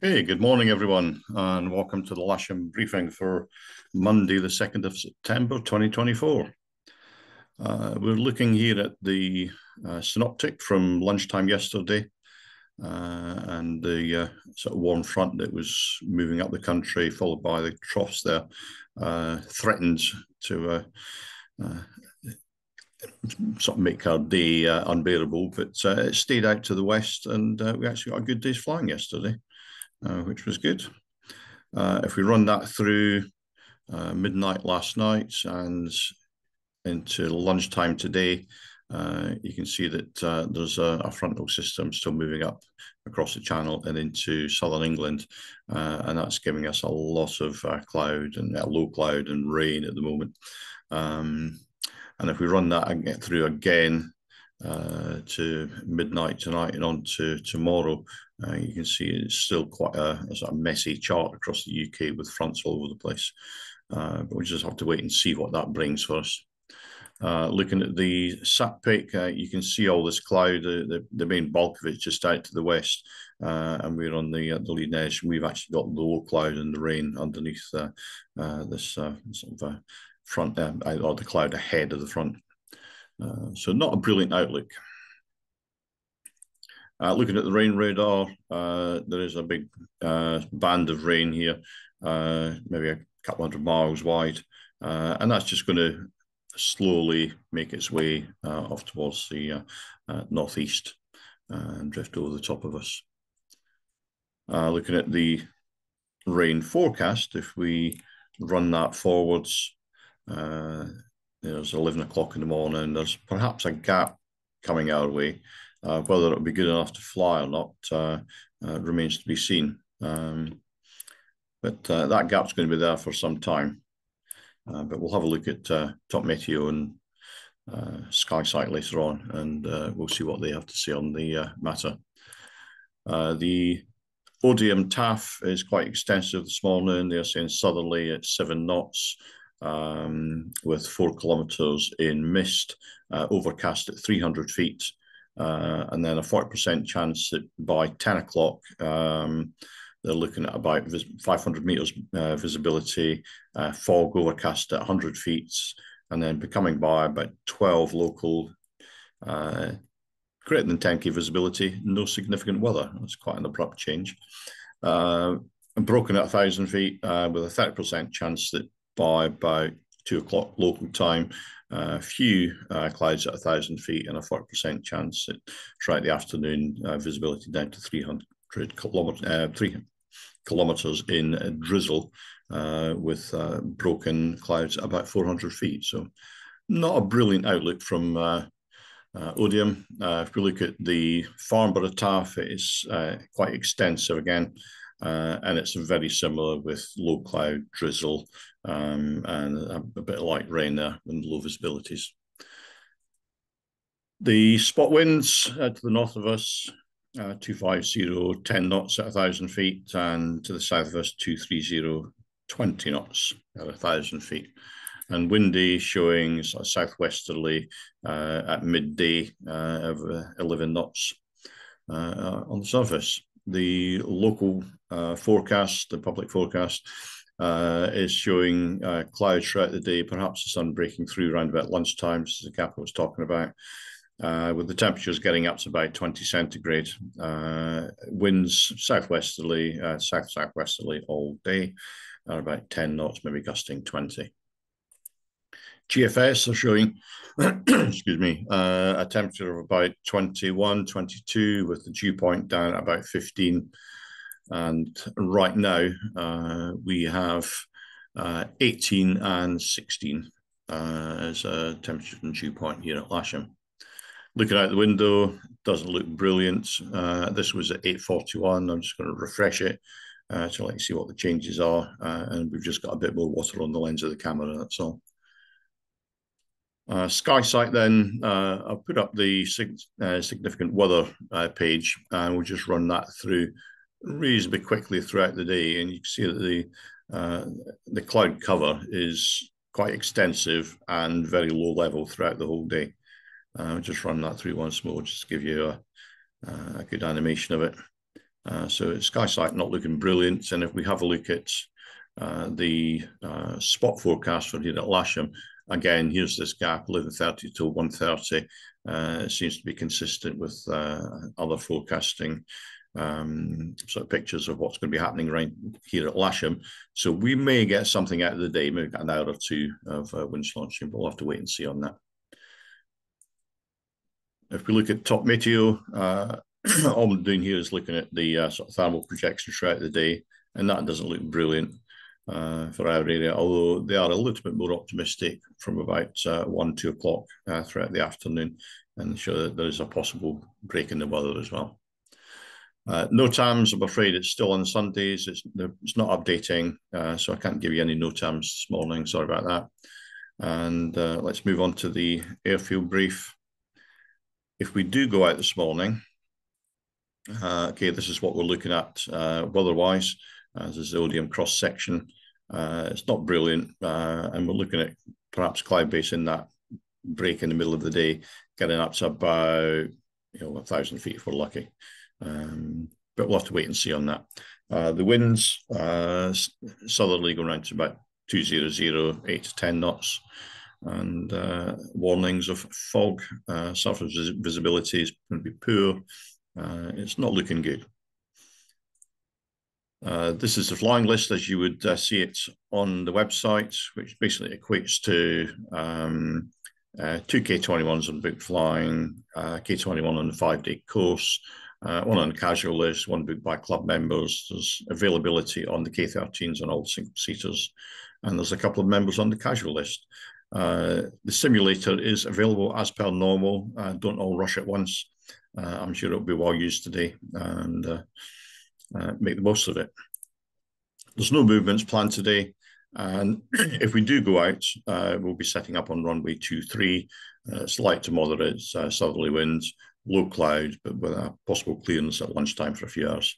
Hey, good morning, everyone, and welcome to the Lasham briefing for Monday, the 2nd of September, 2024. We're looking here at the synoptic from lunchtime yesterday and the sort of warm front that was moving up the country, followed by the troughs there, threatened to sort of make our day unbearable, but it stayed out to the west, and we actually got a good day's flying yesterday, which was good. If we run that through midnight last night and into lunchtime today, you can see that there's a frontal system still moving up across the channel and into southern England, and that's giving us a lot of cloud and low cloud and rain at the moment. And if we run that and get through again to midnight tonight and on to tomorrow, you can see it's still quite a sort of messy chart across the UK with fronts all over the place. But we just have to wait and see what that brings for us. Looking at the sat pic, you can see all this cloud. The main bulk of it is just out to the west, and we're on the leading edge. We've actually got the low cloud and the rain underneath this sort of front, or the cloud ahead of the front. So not a brilliant outlook. Looking at the rain radar, there is a big band of rain here, maybe a couple hundred miles wide, and that's just going to slowly make its way off towards the northeast and drift over the top of us. Looking at the rain forecast, if we run that forwards, there's 11 o'clock in the morning, there's perhaps a gap coming our way. Whether it'll be good enough to fly or not remains to be seen. But that gap's going to be there for some time. But we'll have a look at Top Meteo and SkySight later on, and we'll see what they have to say on the matter. The Odium TAF is quite extensive this morning. They're saying southerly at 7 knots with 4 kilometres in mist, overcast at 300 feet. And then a 40% chance that by 10 o'clock, they're looking at about 500 meters visibility, fog overcast at 100 feet, and then becoming by about 12 local, greater than 10k visibility, no significant weather. That's quite an abrupt change. Broken at 1,000 feet with a 30% chance that by about 2 o'clock local time, few clouds at 1,000 feet and a 40% chance that throughout the afternoon, visibility down to 300 kilometers in drizzle with broken clouds at about 400 feet. So not a brilliant outlook from Odium. If we look at the Farnborough TAF, it is quite extensive again. And it's very similar with low cloud drizzle and a bit of light rain there and low visibilities. The spot winds to the north of us, 250, 10 knots at 1,000 feet, and to the south of us, 230, 20 knots at 1,000 feet. And windy showing southwesterly at midday of 11 knots on the surface. The local forecast, the public forecast, is showing clouds throughout the day, perhaps the sun breaking through around about lunchtime, as the Capital was talking about, with the temperatures getting up to about 20 centigrade. Winds southwesterly, southwesterly all day, at about 10 knots, maybe gusting 20. GFS are showing, excuse me, a temperature of about 21, 22, with the dew point down at about 15. And right now, we have 18 and 16 as a temperature and dew point here at Lasham. Looking out the window, doesn't look brilliant. This was at 8:41. I'm just going to refresh it to let you see what the changes are. And we've just got a bit more water on the lens of the camera, that's all. SkySight then, I've put up the significant weather page, and we'll just run that through reasonably quickly throughout the day, and you can see that the cloud cover is quite extensive and very low level throughout the whole day. I'll just run that through once more, just to give you a good animation of it. So sky sight not looking brilliant. And if we have a look at the spot forecast for here at Lasham, again, here's this gap, 11:30 till 1:30. It seems to be consistent with other forecasting sort of pictures of what's going to be happening right here at Lasham. So we may get something out of the day, maybe an hour or two of winch launching, but we'll have to wait and see on that. If we look at top meteo, all I'm doing here is looking at the sort of thermal projections throughout the day, and that doesn't look brilliant for our area, although they are a little bit more optimistic from about 1, 2 o'clock throughout the afternoon, and show that there is a possible break in the weather as well. No TAMs, I'm afraid it's still on Sundays. It's not updating, so I can't give you any no TAMs this morning. Sorry about that. And let's move on to the airfield brief. If we do go out this morning, okay, this is what we're looking at weather-wise. This is the Odium cross-section. It's not brilliant, and we're looking at perhaps cloud base in that break in the middle of the day, getting up to about 1,000 feet if we're lucky. But we'll have to wait and see on that. The winds southerly going around to about 200, 8 to 10 knots, and warnings of fog. Surface visibility is going to be poor. It's not looking good. This is the flying list as you would see it on the website, which basically equates to 2 K21s on booked flying, K21 on the 5-day course, one on the casual list, one booked by club members. There's availability on the K13s and all the single seaters, and there's a couple of members on the casual list. The simulator is available as per normal. Don't all rush at once. I'm sure it'll be well used today, and make the most of it. There's no movements planned today, and if we do go out, we'll be setting up on runway 23. Slight to moderate southerly winds, low cloud, but with a possible clearance at lunchtime for a few hours.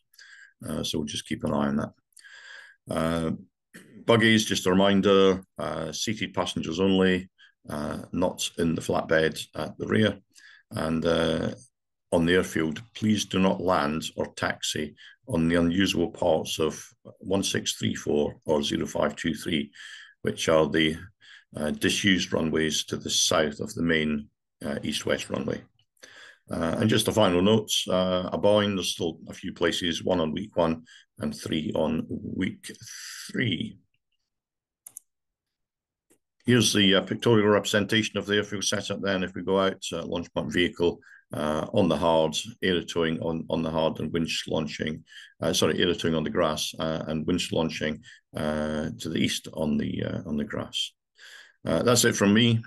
So we'll just keep an eye on that. Buggies, just a reminder, seated passengers only, not in the flatbed at the rear. And on the airfield, please do not land or taxi on the unusual parts of 1634 or 0523, which are the disused runways to the south of the main east-west runway. And just a final note, abound, there's still a few places, 1 on week 1 and 3 on week 3. Here's the pictorial representation of the airfield setup then. If we go out, launch point vehicle on the hard, aero towing on the hard, and winch launching, aero towing on the grass, and winch launching to the east on the grass. That's it from me.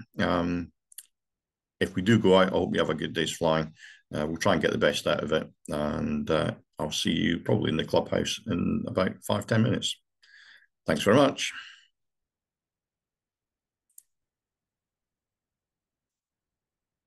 If we do go out, I hope you have a good day's flying. We'll try and get the best out of it, and I'll see you probably in the clubhouse in about 5-10 minutes. Thanks very much.